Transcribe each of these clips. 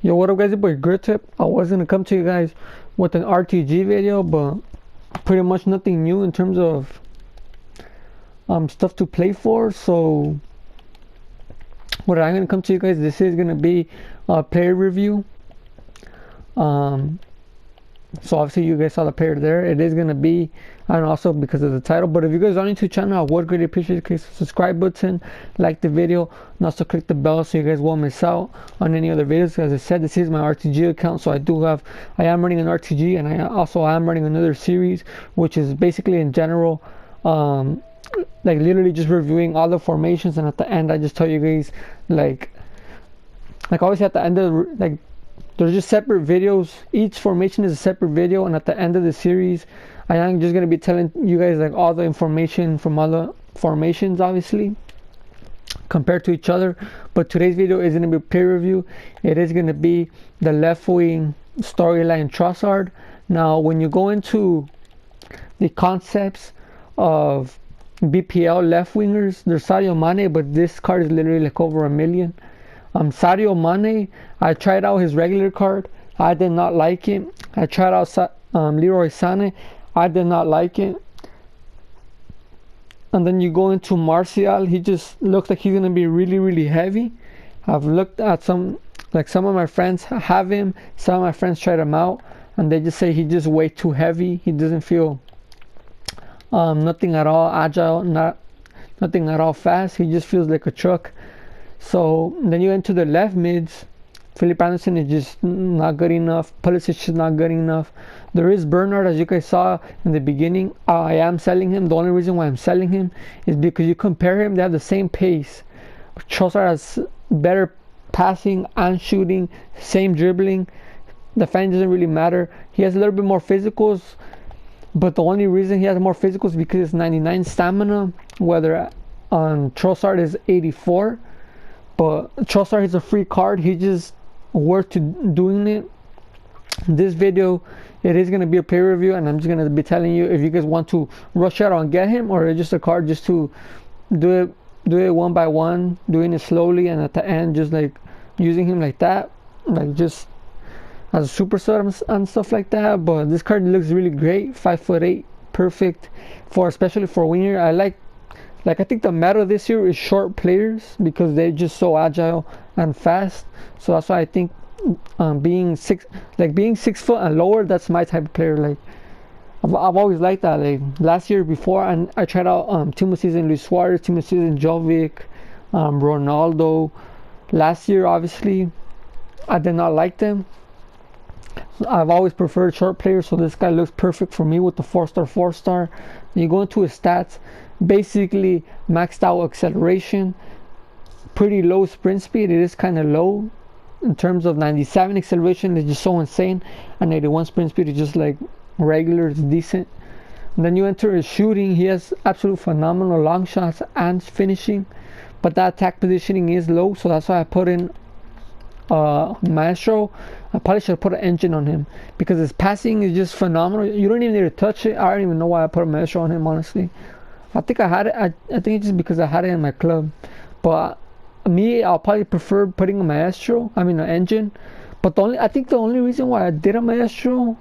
Yo, what up guys, it's your boy Grit. I was gonna come to you guys with an RTG video, but pretty much nothing new in terms of stuff to play for. So what I'm gonna come to you guys, this is gonna be a player review. So obviously you guys saw the player there. It is gonna be, and also because of the title. But if you guys are new to the channel, I would greatly appreciate it. Click the subscribe button, like the video, and also click the bell so you guys won't miss out on any other videos. As I said, this is my RTG account, so I am running an RTG, and I also am running another series, which is basically in general, like literally just reviewing all the formations, and at the end I just tell you guys like always at the end of they're just separate videos. Each formation is a separate video, and at the end of the series I am just going to be telling you guys like all the information from all the formations, obviously compared to each other. But today's video is going to be a player review. It is going to be the left wing storyline TROSSARD. Now when you go into the concepts of BPL left wingers, there's Sadio Mane, but this card is literally like over 1 million. Sadio Mane, I tried out his regular card, I did not like it. I tried out Leroy Sané, I did not like it. And then you go into Martial, he just looks like he's gonna be really heavy. I've looked at some of my friends have him, some of my friends tried him out, and they just say he's just way too heavy. He doesn't feel nothing at all agile, nothing at all fast. He just feels like a truck. So then you enter the left mids. Philip Anderson is just not good enough. Pulisic is not good enough. There is Bernard, as you guys saw in the beginning. I am selling him. The only reason why I'm selling him is because you compare him, they have the same pace. Trossard has better passing and shooting, same dribbling. The fan doesn't really matter. He has a little bit more physicals, but the only reason he has more physicals is because it's 99 stamina, whether on Trossard is 84. But TROSSARD is a free card. He just worth to doing it. This video, it is going to be a player review, and I'm just going to be telling you if you guys want to rush out and get him, or just a card just to do it one by one, doing it slowly, and at the end just like using him like that, like just as a super sub and stuff like that. But this card looks really great. 5'8", perfect for, especially for winger. I think the meta this year is short players because they're just so agile and fast. So that's why I think being 6 foot and lower, that's my type of player. Like I've always liked that. Like last year before, and I tried out team of season Luis Suarez, team of season Jovic, Ronaldo. Last year, obviously, I did not like them. I've always preferred short players, so this guy looks perfect for me with the 4-star. You go into his stats, basically maxed out acceleration, pretty low sprint speed. It is kind of low in terms of 97 acceleration is just so insane, and 81 sprint speed is just like regular, it's decent. And then you enter his shooting. He has absolute phenomenal long shots and finishing, but that attack positioning is low, so that's why I put in Maestro. I probably should have put an engine on him because his passing is just phenomenal. You don't even need to touch it. I don't even know why I put a Maestro on him, honestly. I think I had it. I think it's just because I had it in my club. But I'll probably prefer putting a Maestro. I mean an engine. But I think the only reason why I did a Maestro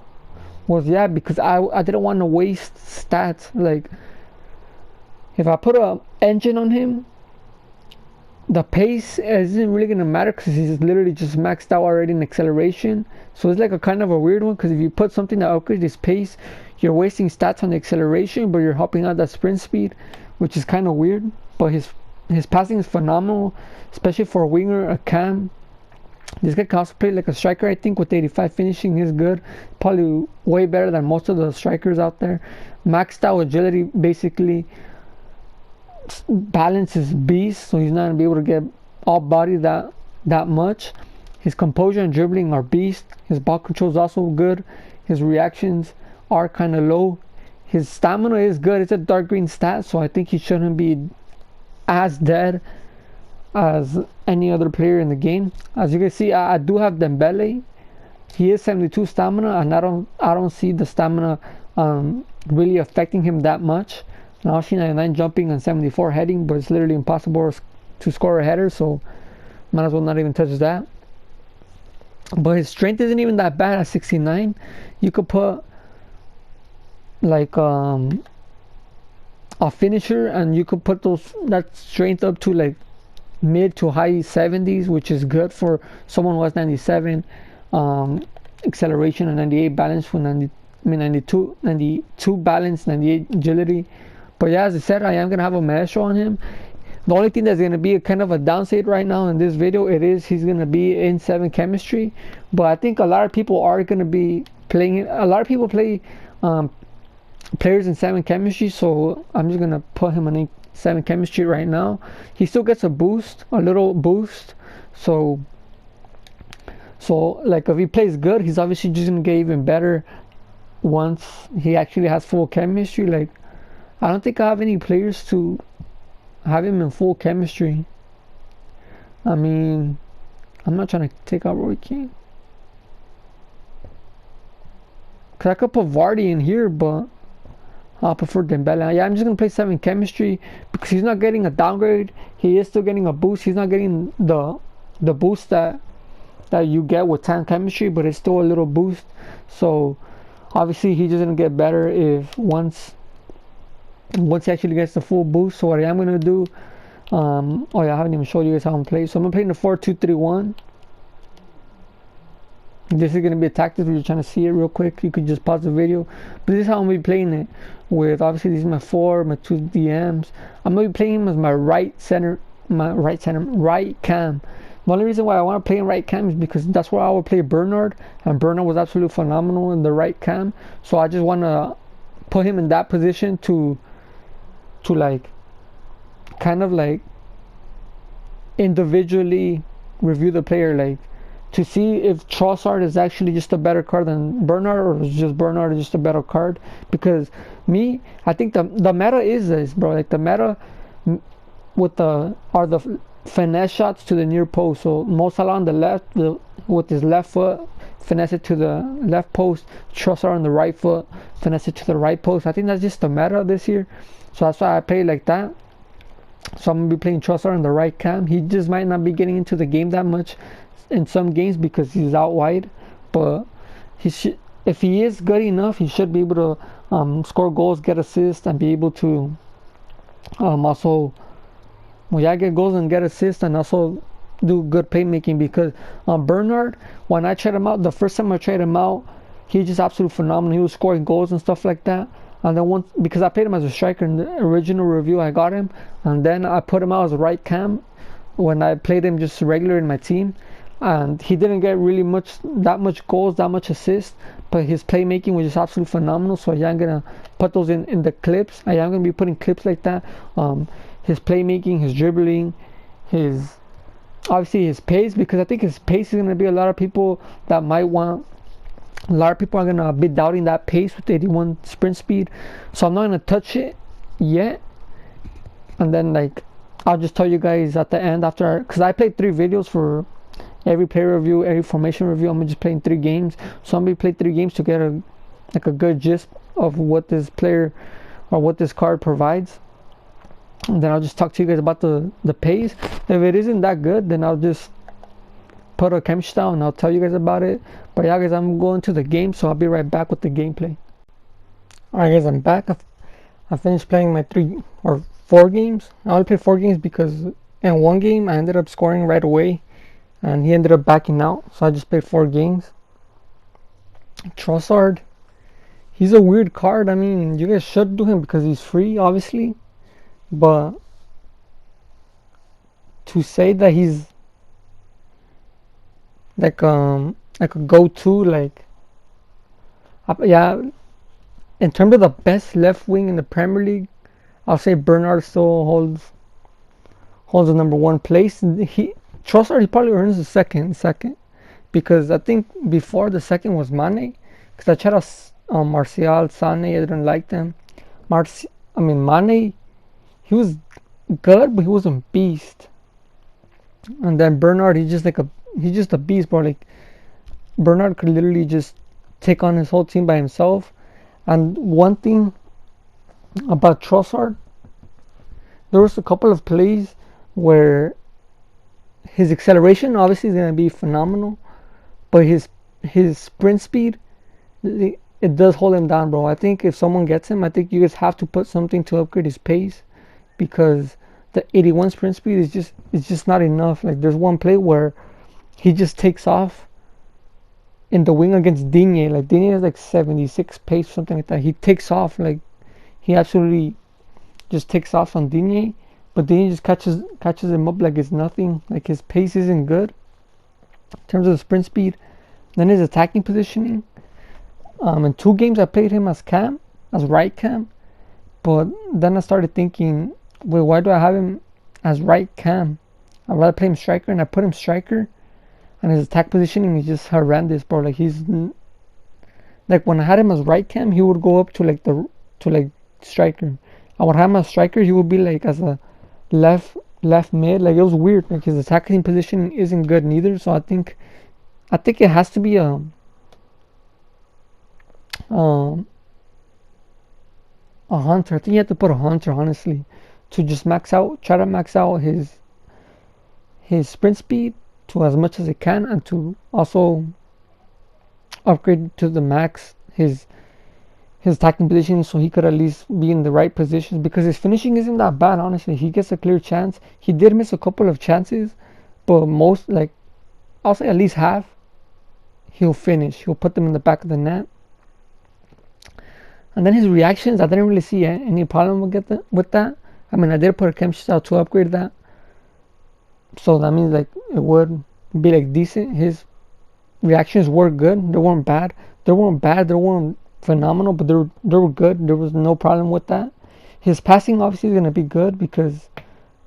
was because I didn't want to waste stats. Like if I put an engine on him, the pace isn't really gonna matter because he's literally just maxed out already in acceleration. So it's like a kind of a weird one, because if you put something that upgrades his pace, you're wasting stats on the acceleration, but you're helping out that sprint speed, which is kind of weird. But his passing is phenomenal, especially for a winger, a cam. This guy can also play like a striker. I think with 85 finishing, he's good, probably way better than most of the strikers out there. Maxed out agility, basically. Balance is beast, so he's not gonna be able to get all body that much. His composure and dribbling are beast. His ball control is also good. His reactions are kind of low. His stamina is good. It's a dark green stat, so I think he shouldn't be as dead as any other player in the game. As you can see, I do have Dembele. He is 72 stamina, and I don't see the stamina really affecting him that much. Now she 99 jumping and 74 heading, but it's literally impossible to score a header, so might as well not even touch that. but his strength isn't even that bad at 69. You could put like a finisher, and you could put that strength up to like mid to high 70s, which is good for someone who has 97 acceleration and 98 balance with 92 balance, 98 agility. But yeah, as I said, I am gonna have a maestro on him. The only thing that's gonna be a kind of a downside right now in this video, he's gonna be in 7 chemistry. But I think a lot of people are gonna be playing. A lot of people play players in 7 chemistry, so I'm just gonna put him in 7 chemistry right now. He still gets a little boost. So like if he plays good, he's obviously just gonna get even better once he actually has full chemistry. Like I don't think I have any players to have him in full chemistry. I mean, I'm not trying to take out Roy Keane, cause I could put Vardy in here, but I prefer Dembele. Yeah, I'm just gonna play 7 chemistry because he's not getting a downgrade. He is still getting a boost. He's not getting the boost that you get with 10 chemistry, but it's still a little boost. So obviously he's just gonna get better if once he actually gets the full boost. So what I am gonna do, oh yeah, I haven't even showed you guys how I'm playing. So I'm gonna play in the 4-2-3-1. This is gonna be a tactic. If you're trying to see it real quick, you could just pause the video. But this is how I'm gonna be playing it. With obviously these are my 2 DMs. I'm gonna be playing him as my right cam. The only reason why I want to play in right cam is because that's where I would play Bernard, and Bernard was absolutely phenomenal in the right cam. So I just want to put him in that position to like kind of like individually review the player, like to see if Trossard is actually just a better card than Bernard, or is just Bernard just a better card. Because I think the meta is this, bro. Like the meta with the finesse shots to the near post. So Mo Salah on the left with his left foot, finesse it to the left post. Trossard on the right foot, finesse it to the right post. I think that's just the meta this year. So that's why I play like that. So I'm gonna be playing Trossard on the right cam. He just might not be getting into the game that much in some games because he's out wide, but if he is good enough, he should be able to score goals, get assists, and be able to also get goals and get assists, and also do good playmaking. Because Bernard, when I tried him out, the first time I tried him out, he just absolutely phenomenal. He was scoring goals and stuff like that. And then because I played him as a striker in the original review, I got him, and then I put him out as a right cam when I played him just regular in my team. And he didn't get really that much goals, that much assists, but his playmaking was just absolutely phenomenal. So yeah, I'm gonna put those in the clips. I am gonna be putting clips like that. His playmaking, his dribbling, obviously his pace, because I think his pace is gonna be a lot of people are gonna be doubting that pace with 81 sprint speed. So I'm not gonna touch it yet, and then like I'll just tell you guys at the end after, because I played 3 videos for every player review, every formation review. I'm just playing 3 games, so I'm gonna play 3 games to get a good gist of what this player or what this card provides, and then I'll just talk to you guys about the pace. If it isn't that good, then I'll just put a chemistry down and I'll tell you guys about it. But yeah guys, I'm going to the game, so I'll be right back with the gameplay. Alright guys, I'm back. I finished playing my 3 or 4 games. I only played 4 games because in 1 game I ended up scoring right away and he ended up backing out, so I just played 4 games. Trossard, he's a weird card. I mean, you guys should do him because he's free, obviously, but to say that he's like a go-to, like yeah, in terms of the best left wing in the Premier League, I'll say Bernard still holds the number 1 place. Trossard, he probably earns the second, because I think before the second was Mane, because I tried out Martial, Sane, I didn't like them. Mane, he was good, but he wasn't beast. And then Bernard, he's just a beast, bro. Like Bernard could literally just take on his whole team by himself. And one thing about Trossard, there was a couple of plays where his acceleration obviously is going to be phenomenal, but his sprint speed, it does hold him down, bro. I think if someone gets him, I think you guys have to put something to upgrade his pace, because the 81 sprint speed is just not enough. Like there's one play where he just takes off in the wing against Digne. Like Digne has like 76 pace, something like that. He takes off, like he absolutely just takes off on Digne, but Digne just catches him up like it's nothing. Like his pace isn't good in terms of the sprint speed. Then his attacking positioning. In 2 games I played him as right cam, but then I started thinking, wait, why do I have him as right cam? I'd rather play him striker, and I put him striker, and his attack positioning is just horrendous, bro. Like he's like, when I had him as right cam, he would go up to like striker. I would have him as striker, he would be like as a left mid. Like it was weird. Like his attacking positioning isn't good neither. So I think it has to be a hunter. I think you have to put a hunter, honestly, to just try to max out his sprint speed to as much as it can, and to also upgrade to the max his attacking position, so he could at least be in the right positions, because his finishing isn't that bad, honestly. He gets a clear chance. He did miss a couple of chances, but most, like, I'll say at least half, he'll finish. He'll put them in the back of the net. And then his reactions, I didn't really see any problem with that. I mean, I did put a chem sheet out to upgrade that, so that means like it would be like decent. His reactions were good. They weren't bad. They weren't phenomenal, but they were good. There was no problem with that. His passing obviously is gonna be good, because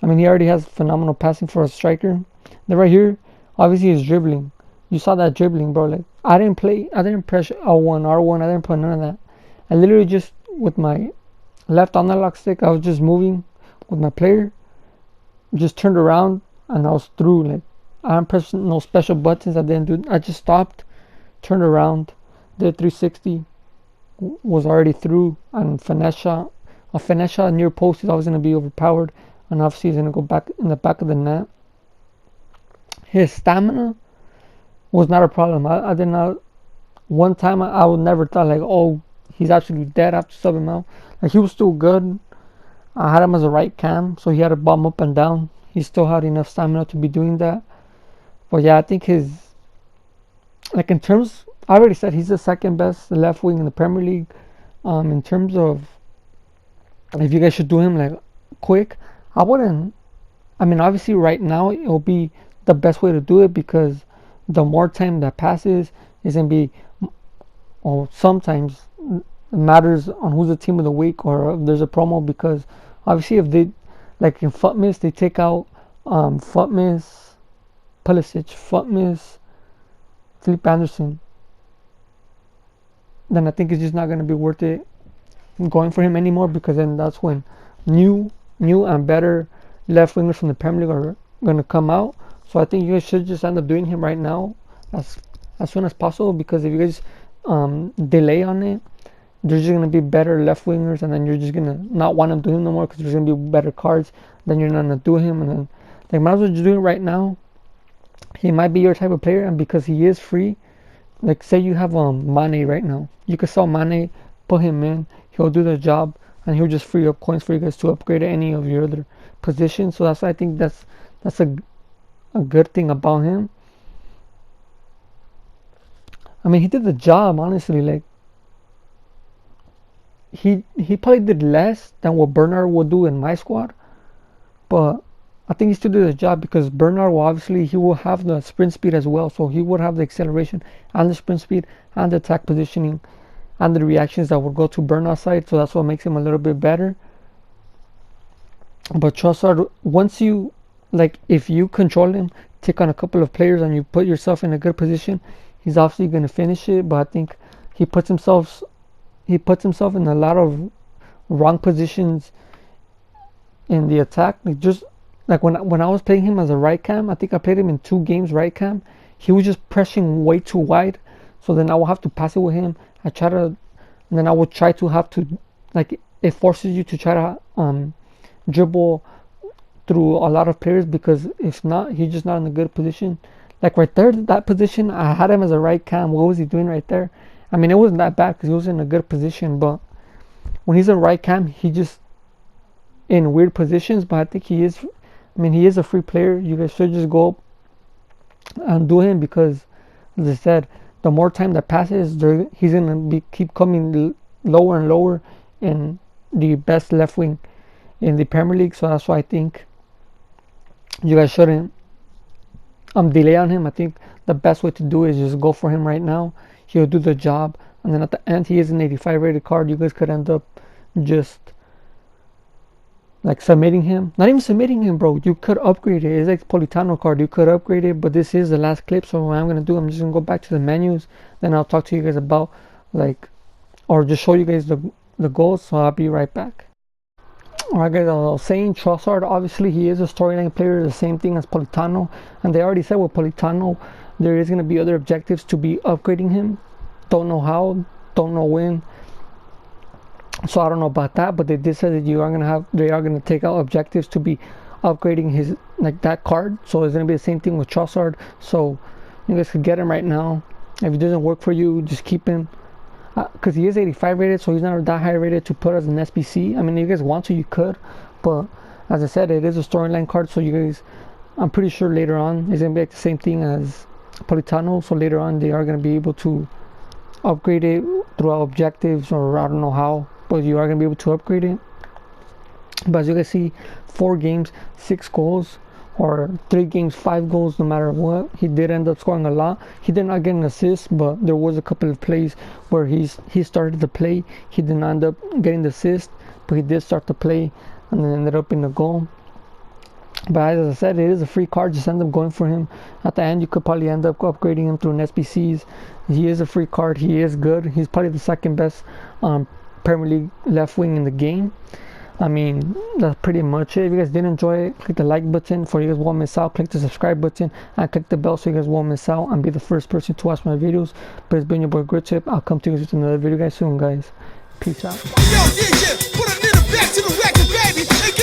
I mean he already has phenomenal passing for a striker. Then right here, obviously his dribbling. You saw that dribbling, bro. Like I didn't press L1, R1. I didn't put none of that. I literally just, with my left analog stick, I was just moving with my player, just turned around, and I was through. Like I didn't press no special buttons. I didn't do. I just stopped, turned around, did 360, was already through, and finesse shot. A finesse shot near post is always going to be overpowered, and obviously he's going to go back in the back of the net. His stamina was not a problem. I did not. One time I would never thought like, oh, he's actually dead after subbing him out. Like he was still good. I had him as a right cam, so he had to bomb up and down. He still had enough stamina to be doing that. But yeah, I think like in terms, I already said he's the second best left wing in the Premier League. In terms of if you guys should do him like quick, I wouldn't. I mean, obviously right now it'll be the best way to do it, because the more time that passes is gonna be, or sometimes it matters on who's the team of the week, or if there's a promo, because obviously if they, like in Futmiss, they take out Futmiss, Pulisic, Futmiss, Philippe Anderson, then I think it's just not going to be worth it going for him anymore, because then that's when new and better left wingers from the Premier League are going to come out. So I think you guys should just end up doing him right now as soon as possible, because if you guys delay on it, there's just going to be better left wingers, and then you're just going to not want to do him no more, because there's going to be better cards. Then you're not going to do him, and then like might as well just do it right now. He might be your type of player, and because he is free, like say you have Mane right now, you could sell Mane, put him in, he'll do the job, and he'll just free up coins for you guys to upgrade any of your other positions. So that's why I think that's a good thing about him. I mean, he did the job, honestly. Like he probably did less than what Bernard would do in my squad, but I think he still did the job, because Bernard will obviously, he will have the sprint speed as well, so he would have the acceleration and the sprint speed and the attack positioning and the reactions that would go to Bernard's side. So that's what makes him a little bit better. But Trossard, once you, like, if you control him, take on a couple of players, and you put yourself in a good position, he's obviously going to finish it. But I think he puts himself in a lot of wrong positions in the attack. Like just like when I was playing him as a right cam, I think I played him in 2 games right cam. He was just pressing way too wide, so then I will have to pass it with him. And then I would try to have to, like, it forces you to try to dribble through a lot of players, because if not, he's just not in a good position. Like right there, that position, I had him as a right cam. What was he doing right there? I mean, it wasn't that bad because he was in a good position, but when he's in right cam, he just in weird positions. But I think he is, I mean, he is a free player. You guys should just go up and do him because, as I said, the more time that passes, he's gonna keep coming lower and lower in the best left wing in the Premier League. So that's why I think you guys shouldn't delay on him. I think the best way to do is just go for him right now. He'll do the job, and then at the end, he is an 85 rated card. You guys could end up just like submitting him. Not even submitting him, bro. You could upgrade it. It's like Politano card. You could upgrade it, but this is the last clip. So what I'm gonna do, I'm just gonna go back to the menus. Then I'll talk to you guys about like, or just show you guys the goals. So I'll be right back. Alright guys, I was saying Trossard, obviously he is a storyline player, the same thing as Politano, and they already said with Politano there is going to be other objectives to be upgrading him. Don't know how, don't know when, so I don't know about that, but they did say that they are going to take out objectives to be upgrading his, like, that card. So it's going to be the same thing with Trossard, so you guys could get him right now. If it doesn't work for you, just keep him. Because he is 85 rated, so he's not that high rated to put as an SBC. I mean, if you guys want to, you could, but as I said, it is a storyline card, so you guys, I'm pretty sure later on it's gonna be like the same thing as Politano. So later on they are gonna be able to upgrade it throughout objectives, or I don't know how, but you are gonna be able to upgrade it. But as you guys see, 4 games, 6 goals, or 3 games, 5 goals, no matter what. He did end up scoring a lot. He did not get an assist, but there was a couple of plays where he started to play. He did not end up getting the assist, but he did start to play, and then ended up in the goal. But as I said, it is a free card. Just end up going for him. At the end, you could probably end up upgrading him through an SBCs. He is a free card. He is good. He's probably the second best Premier League left wing in the game. I mean, that's pretty much it. If you guys did enjoy it, click the like button for you guys won't miss out. Click the subscribe button and click the bell so you guys won't miss out and be the first person to watch my videos. But it's been your boy Gritip. I'll come to you guys with another video guys soon, guys. Peace out. Yo, DJ, put a little back to the record, baby.